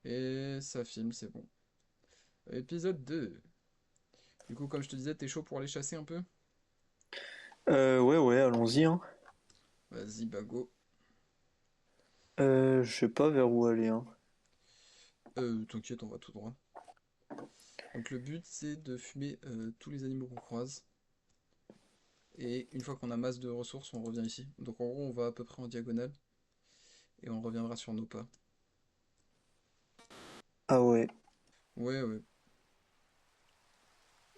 Et ça filme, c'est bon. Épisode 2. Du coup, comme je te disais, t'es chaud pour aller chasser un peu? Ouais, allons-y, hein. Vas-y, bah go. Je sais pas vers où aller, hein. T'inquiète, on va tout droit. Donc le but, c'est de fumer tous les animaux qu'on croise. Et une fois qu'on a masse de ressources, on revient ici. Donc en gros, on va à peu près en diagonale. Et on reviendra sur nos pas. Ah ouais. Ouais, ouais,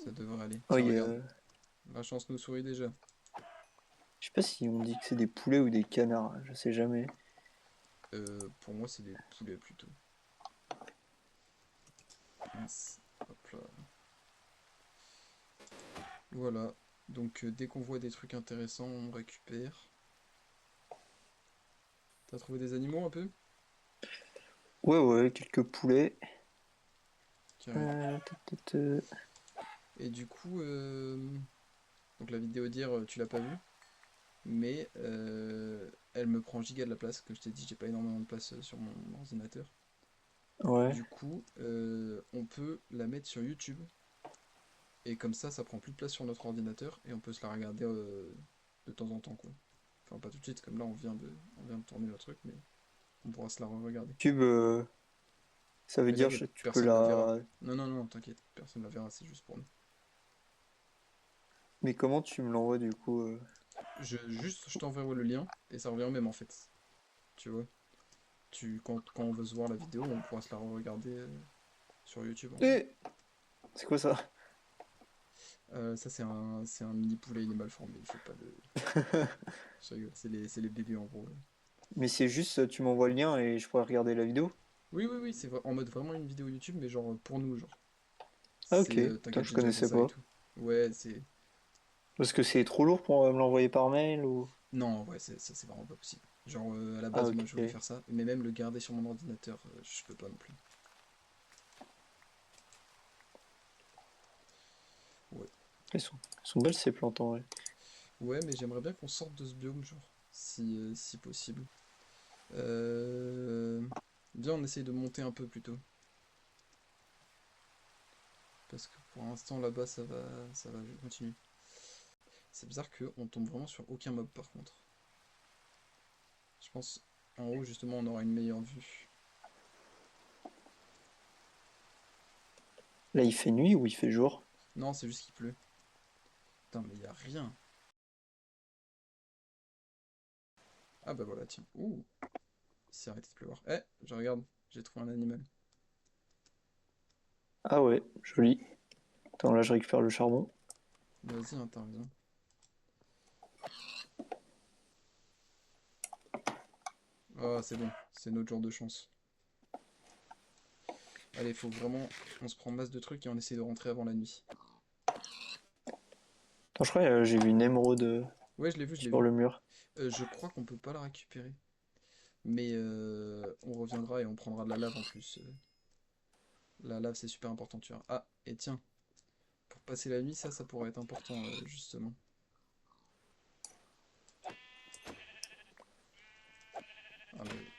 ça devrait aller. Oh, Tiens, regarde. La chance nous sourit déjà. Je sais pas si on dit que c'est des poulets ou des canards, je sais jamais. Pour moi, c'est des poulets plutôt. Mince. Hop là. Voilà. Donc dès qu'on voit des trucs intéressants, on récupère. T'as trouvé des animaux un peu? Ouais, quelques poulets. Carré. Euh. Et du coup, donc la vidéo dire, tu l'as pas vue, mais elle me prend giga de la place. Comme je t'ai dit, j'ai pas énormément de place sur mon ordinateur. Ouais. Du coup, on peut la mettre sur YouTube. Et comme ça prend plus de place sur notre ordinateur et on peut se la regarder de temps en temps, quoi. Enfin, pas tout de suite, comme là on vient de tourner le truc, mais on pourra se la re-regarder. Tube, ça veut Mais dire t'inquiète, tu peux personne la verra. la. Non, non, non, t'inquiète, personne la verra, c'est juste pour nous. Mais comment tu me l'envoies du coup Je t'enverrai le lien et ça revient au même en fait. Tu vois, quand on veut se voir la vidéo, on pourra se la re-regarder sur YouTube en gros. Eh, c'est quoi ça? Ça, c'est un mini poulet, il est mal formé, il faut pas le. Je rigole, c'est les bébés en gros. Mais c'est juste, tu m'envoies le lien et je pourrais regarder la vidéo? Oui, oui, oui, en mode vraiment une vidéo YouTube, mais genre pour nous, genre. Ah ok, putain, T'inquiète, je j'ai déjà fait connaissais ça et pas. tout. Ouais, c'est. Parce que c'est trop lourd pour me l'envoyer par mail ou. Non, ouais, ça c'est vraiment pas possible. Genre, à la Ah base, moi je voulais ok. faire ça, mais même le garder sur mon ordinateur, je peux pas non plus. Ouais. Elles sont belles ces plantes en vrai. Ouais, mais j'aimerais bien qu'on sorte de ce biome, genre, si possible. Euh... Viens, on essaye de monter un peu plutôt. Parce que pour l'instant, là-bas, ça va continuer. C'est bizarre qu'on tombe vraiment sur aucun mob par contre. Je pense, en haut, justement, on aura une meilleure vue. Là il fait nuit ou il fait jour? Non, c'est juste qu'il pleut. Putain, mais y a rien. Ah bah voilà, tiens. Ouh, il s'est arrêté de pleuvoir. Eh, je regarde, j'ai trouvé un animal. Ah ouais, joli. Attends, là je récupère le charbon. Vas-y, interviens. Ah, c'est bon, c'est notre jour de chance. Allez, faut vraiment. On se prend masse de trucs et on essaie de rentrer avant la nuit. Attends, je crois que j'ai vu une émeraude Ouais, je l'ai vu, je l'ai sur vu. le mur. Je crois qu'on peut pas la récupérer. Mais on reviendra et on prendra de la lave en plus. La lave, c'est super important, tu vois. Ah, et tiens, pour passer la nuit, ça pourrait être important, justement. Ah, mais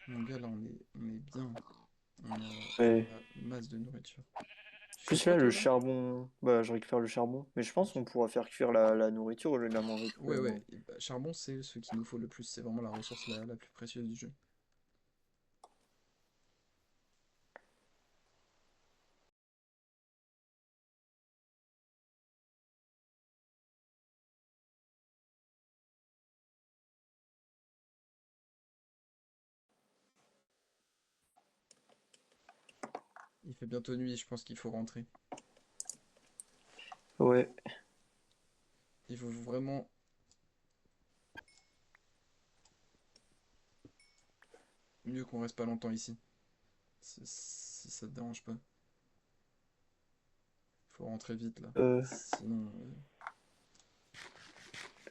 mon gars, là, on est bien. Ouais. On a masse de nourriture. Tu fais Plus quoi, là, le toi, là? charbon, bah je récupère le charbon. Mais je pense Ok. qu'on pourra faire cuire la nourriture au lieu de la manger crue Ouais, à un ouais. moment. Et bah, charbon, c'est ce qu'il nous faut le plus. C'est vraiment la ressource la plus précieuse du jeu. Il fait bientôt nuit, je pense qu'il faut rentrer. Ouais. Il faut vraiment. Mieux qu'on reste pas longtemps ici. Si ça te dérange pas. Faut rentrer vite, là. Euh, Sinon.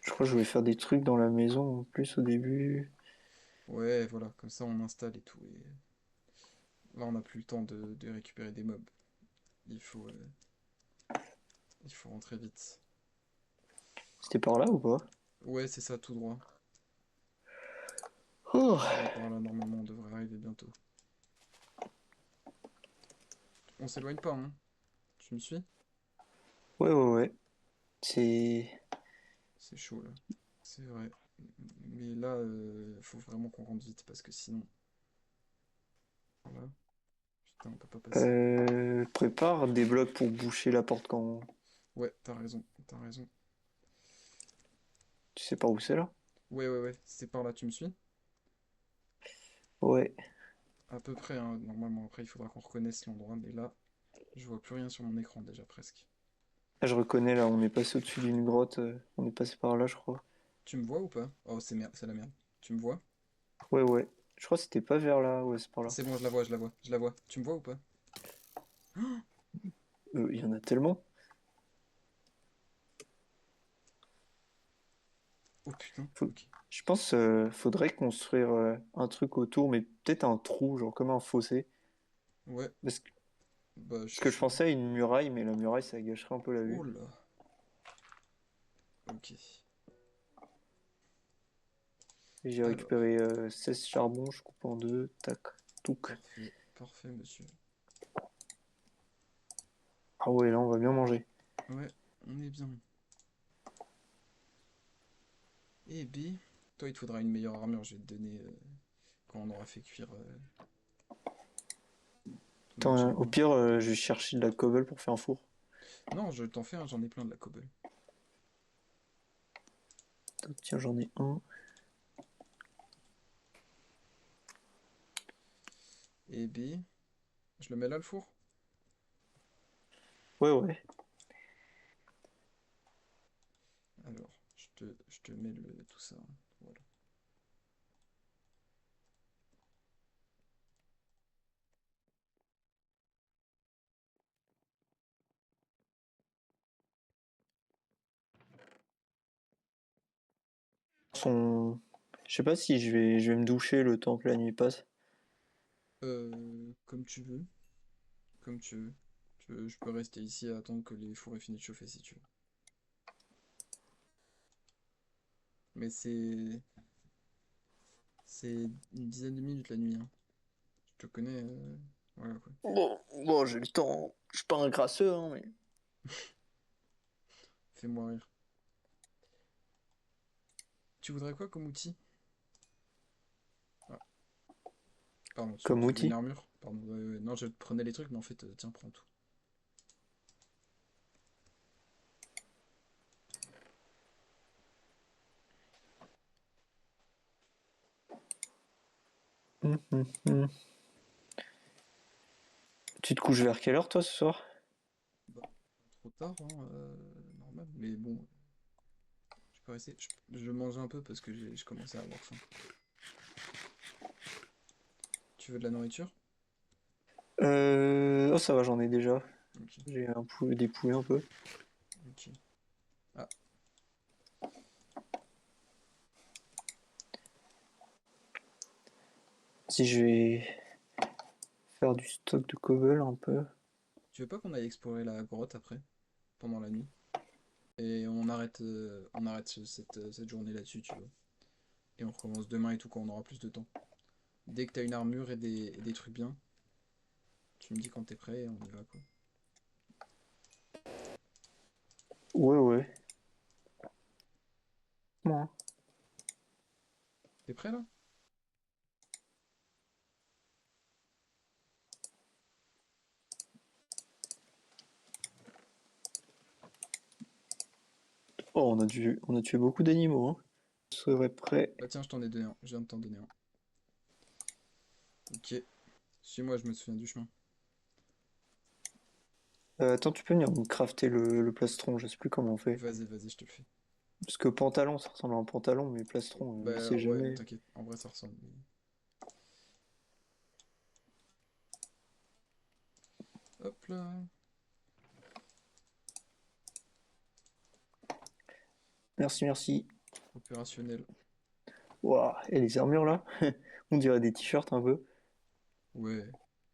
je crois que je vais faire des trucs dans la maison en plus au début. Ouais, voilà, comme ça on installe et tout. Et là, on n'a plus le temps de récupérer des mobs. Il faut, euh, il faut rentrer vite. C'était par là ou pas? Ouais, c'est ça, tout droit. Oh. Là, par là, normalement, on devrait arriver bientôt. On s'éloigne pas, hein. Tu me suis? Ouais, ouais, ouais. C'est... C'est chaud, là. C'est vrai. Mais là, faut vraiment qu'on rentre vite, parce que sinon... Voilà. Putain, on peut pas passer. Prépare des blocs pour boucher la porte quand... Ouais, t'as raison, t'as raison. Tu sais pas où c'est là? Ouais, ouais, ouais, c'est par là, tu me suis? Ouais. À peu près, hein, normalement. Après, il faudra qu'on reconnaisse l'endroit, mais là, je vois plus rien sur mon écran, déjà, presque. Ah, je reconnais là, on est passé au-dessus d'une grotte. On est passé par là, je crois. Tu me vois ou pas? Oh, c'est merde, c'est la merde. Tu me vois? Ouais, ouais. Je crois que c'était pas vers là. Ouais, c'est par là. C'est bon, je la vois, je la vois, je la vois. Tu me vois ou pas? Il y en a tellement. Oh putain, Faut- ok. Je pense faudrait construire un truc autour, mais peut-être un trou, genre comme un fossé. Ouais, Parce que, bah, je parce que je suis... pensais à une muraille, mais la muraille, ça gâcherait un peu la Oh vue. là. Ok. Et j'ai Alors, récupéré 16 charbons, je coupe en deux, tac, touc. parfait, parfait, monsieur. Ah ouais, là, on va bien manger. Ouais, on est bien. Eh B, toi, il te faudra une meilleure armure, je vais te donner quand on aura fait cuire tout Attends, notre au charbon. pire, je vais chercher de la cobble pour faire un four. Non, je t'en fais un, j'en ai plein de la cobble. Donc, tiens, j'en ai un. Et B, je le mets là le four? Ouais, ouais. Alors, je te mets tout ça. Voilà. Son... Je sais pas si je vais me doucher le temps que la nuit passe. Comme tu veux, comme tu veux. Je peux rester ici à attendre que les fours aient fini de chauffer si tu veux. Mais c'est une dizaine de minutes la nuit, hein. Je te connais, voilà quoi. Bon, j'ai le temps. Je suis pas un grasseux, hein, mais... Fais-moi rire. Tu voudrais quoi comme outil? Ah, pardon, Comme tu veux une outil. armure? Pardon, ouais, ouais, non, je prenais les trucs, mais en fait, tiens, prends tout. Hum. Tu te couches vers quelle heure, toi, ce soir? Bah, trop tard, hein, normal, mais bon, je peux rester. Je mange un peu parce que je commençais à avoir faim. Tu veux de la nourriture? Oh, ça va, j'en ai déjà. Ok, J'ai des poulets un peu. ok. Ah, Si je vais faire du stock de cobble un peu. tu veux pas qu'on aille explorer la grotte après, pendant la nuit? Et on arrête cette journée là-dessus, tu vois. Et on recommence demain et tout quand on aura plus de temps. Dès que t'as une armure et des trucs bien, tu me dis quand t'es prêt et on y va quoi. Ouais, ouais. Moi. T'es prêt là? Oh, on a tué beaucoup d'animaux, hein. Je serais prêt. Bah tiens, je t'en ai donné un, je viens de t'en donner un. Ok, suis-moi, je me souviens du chemin. Attends, tu peux venir me crafter le plastron, je sais plus comment on fait. Vas-y, vas-y, je te le fais. Parce que pantalon, ça ressemble à un pantalon, mais plastron, on Bah sait ouais, jamais. t'inquiète, en vrai ça ressemble. Hop là, Merci, merci. opérationnel. Waouh, et les armures là? On dirait des t-shirts un peu. Ouais,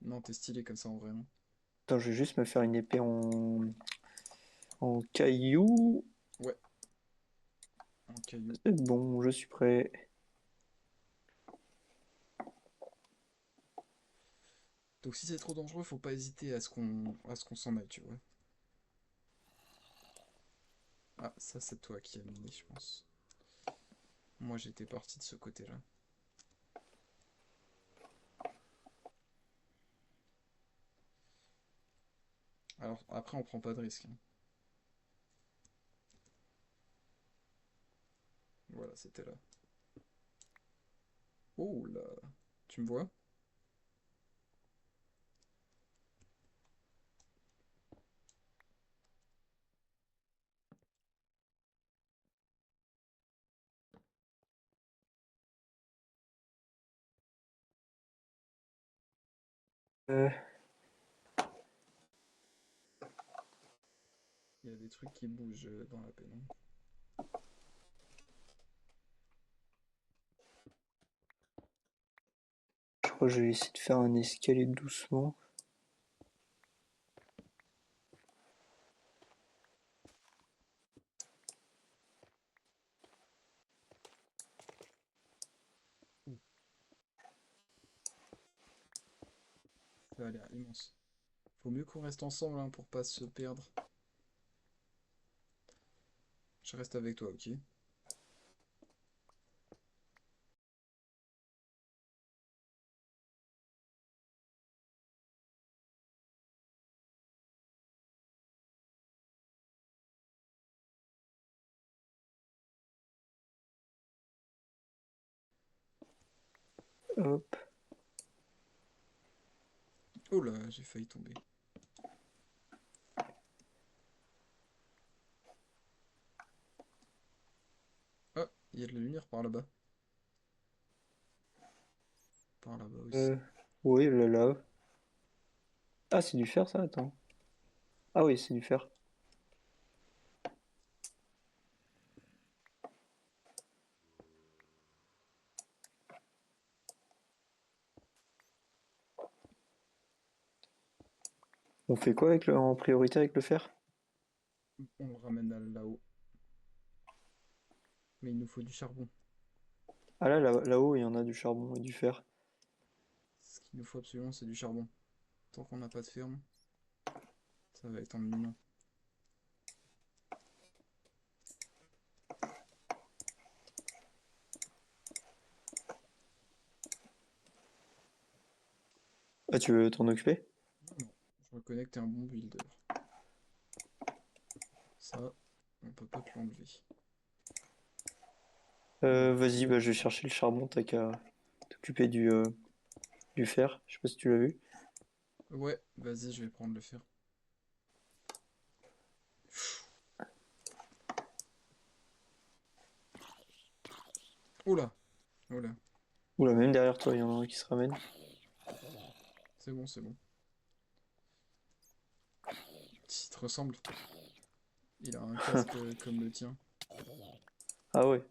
non, t'es stylé comme ça en vrai, hein. Attends, je vais juste me faire une épée en caillou. Ouais, en caillou. C'est bon, je suis prêt. Donc si c'est trop dangereux, faut pas hésiter à ce qu'on s'en aille, tu vois. Ah, ça c'est toi qui as miné, je pense. Moi j'étais parti de ce côté-là. Alors après on prend pas de risque, hein. Voilà, c'était là. Oh là, tu me vois? Euh, Il y a des trucs qui bougent dans la pénombre. je crois que je vais essayer de faire un escalier doucement. Ouh, ça a l'air immense. Faut mieux qu'on reste ensemble hein, pour pas se perdre. Je reste avec toi, ok? Hop. Oh là, j'ai failli tomber. Ah, il y a de la lumière par là-bas. Par là-bas aussi. Euh, oui, la lave. Ah, c'est du fer ça? Attends. Ah oui, c'est du fer. On fait quoi avec en priorité avec le fer? On le ramène là-haut. Mais il nous faut du charbon. Ah là-haut, il y en a du charbon et du fer. Ce qu'il nous faut absolument, c'est du charbon. Tant qu'on n'a pas de ferme, ça va être ennuyant. Ah, tu veux t'en occuper? Non, je reconnais que t'es un bon builder. Ça, on peut pas te l'enlever. Voilà. Vas-y, bah, je vais chercher le charbon, t'as qu'à t'occuper du fer. Je sais pas si tu l'as vu. Ouais, vas-y, je vais prendre le fer. Oula, oula. Oula, même derrière toi, il y en a un qui se ramène. C'est bon, c'est bon. Il te ressemble. Il a un casque comme le tien. Ah ouais.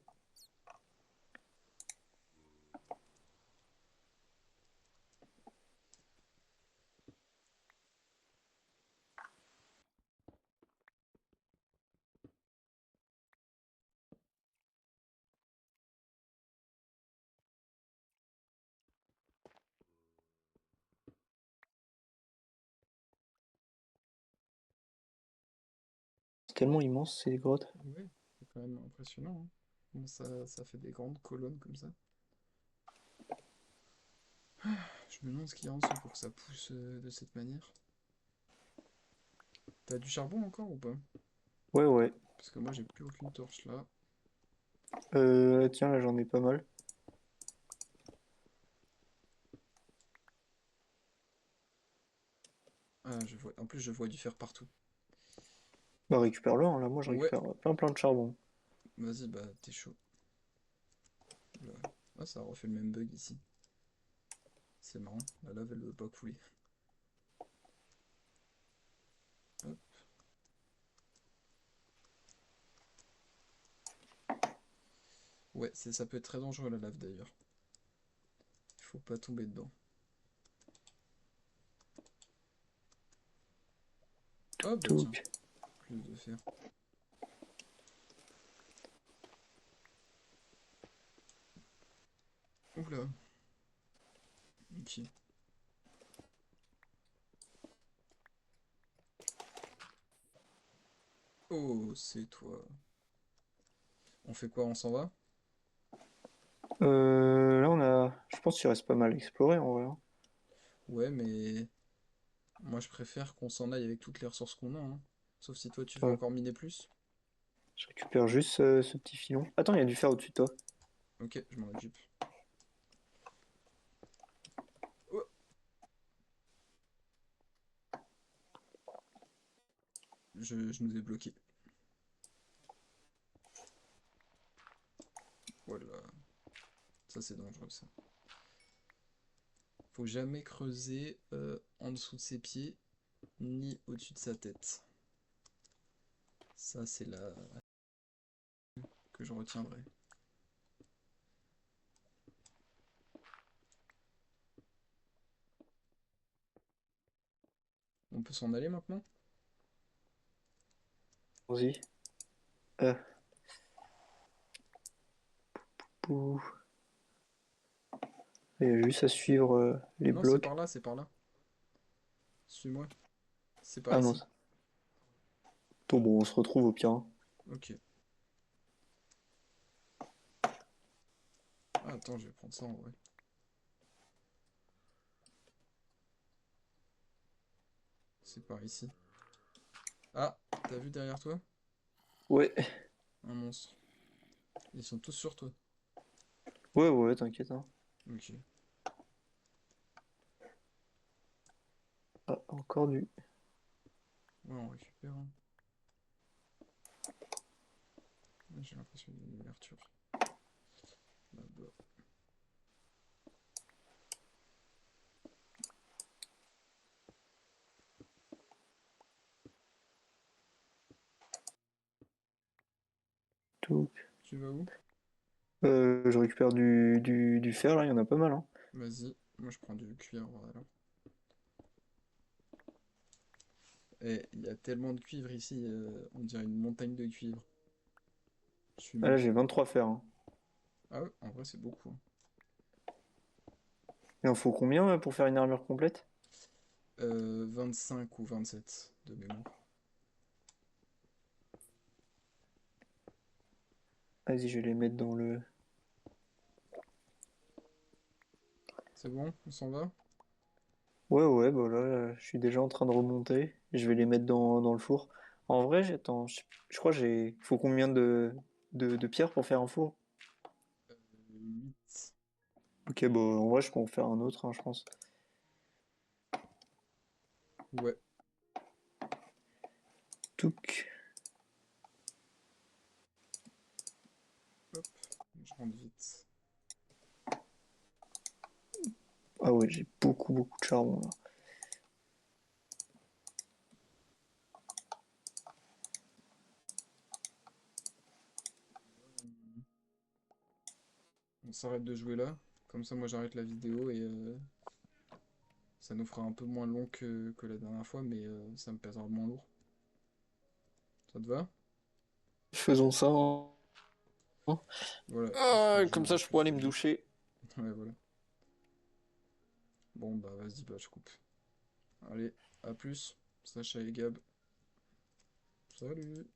C'est tellement immense ces grottes. Ouais, c'est quand même impressionnant, hein. Bon, ça fait des grandes colonnes comme ça. Je me demande ce qu'il y a en dessous pour que ça pousse de cette manière. T'as du charbon encore ou pas? Ouais, ouais. Parce que moi j'ai plus aucune torche là. Tiens, là j'en ai pas mal. Ah, je vois. En plus, je vois du fer partout. Bah récupère-le, hein. Là moi je Ouais, récupère plein de charbon. vas-y, bah t'es chaud. Oula. Ah, ça a refait le même bug ici. C'est marrant. La lave, elle veut pas couler. Hop. Ouais, ça peut être très dangereux la lave d'ailleurs. Il faut pas tomber dedans. Oh bah Tout. tiens, plus de fer. Oula. Ok. Oh, c'est toi. On fait quoi? On s'en va? Là, je pense qu'il reste pas mal à explorer en vrai, hein. Ouais, mais moi je préfère qu'on s'en aille avec toutes les ressources qu'on a, hein. Sauf si toi tu veux Ouais. encore miner plus. Je récupère juste ce petit filon. Attends, il y a du fer au-dessus de toi. Ok, je m'en occupe. Oh, je nous ai bloqués. Voilà, ça c'est dangereux ça. Faut jamais creuser en dessous de ses pieds ni au-dessus de sa tête. Ça c'est la que je retiendrai. On peut s'en aller maintenant? Vas-y. Euh, pou- Il y a juste à suivre les Non, c'est blocs. par là, c'est par là. Suis-moi. C'est par Ah non. ici. Bon, on se retrouve au pire, hein. Ok. Ah, attends, je vais prendre ça en vrai. C'est par ici. Ah, t'as vu derrière toi? Ouais. Un monstre. Ils sont tous sur toi. Ouais, ouais, t'inquiète, hein. Ok. Ah, encore du. Ouais, on récupère, hein. J'ai l'impression d'une ouverture. Là-bas. Tout. Tu vas où? Je récupère du fer, là, il y en a pas mal, hein. Vas-y. Moi, je prends du cuivre, voilà. Et il y a tellement de cuivre ici, on dirait une montagne de cuivre. Ah, là, Suis-moi. j'ai 23 fers, hein. Ah ouais, en vrai, c'est beaucoup, hein. Il en faut combien pour faire une armure complète? 25 ou 27 de mémoire. Vas-y, je vais les mettre dans le. C'est bon? On s'en va? Ouais, ouais, bah là, je suis déjà en train de remonter. Je vais les mettre dans le four. En vrai, j'attends. Je crois que j'ai. Faut combien de pierres pour faire un four? 8. Ok, bah en vrai, je peux en faire un autre, hein, je pense. Ouais. Touc. Hop. Je rentre vite. Ah ouais, j'ai beaucoup, beaucoup de charbon là. On s'arrête de jouer là. Comme ça, moi, j'arrête la vidéo et ça nous fera un peu moins long que la dernière fois, mais ça me pèsera moins lourd. Ça te va? Faisons ça, hein. Voilà. Il faut Ah, que je comme me ça, je pourrais réchauffe aller me les mains. doucher. Ouais, voilà. Bon, bah, vas-y, bah, je coupe. Allez, à plus. Sacha et Gab. Salut.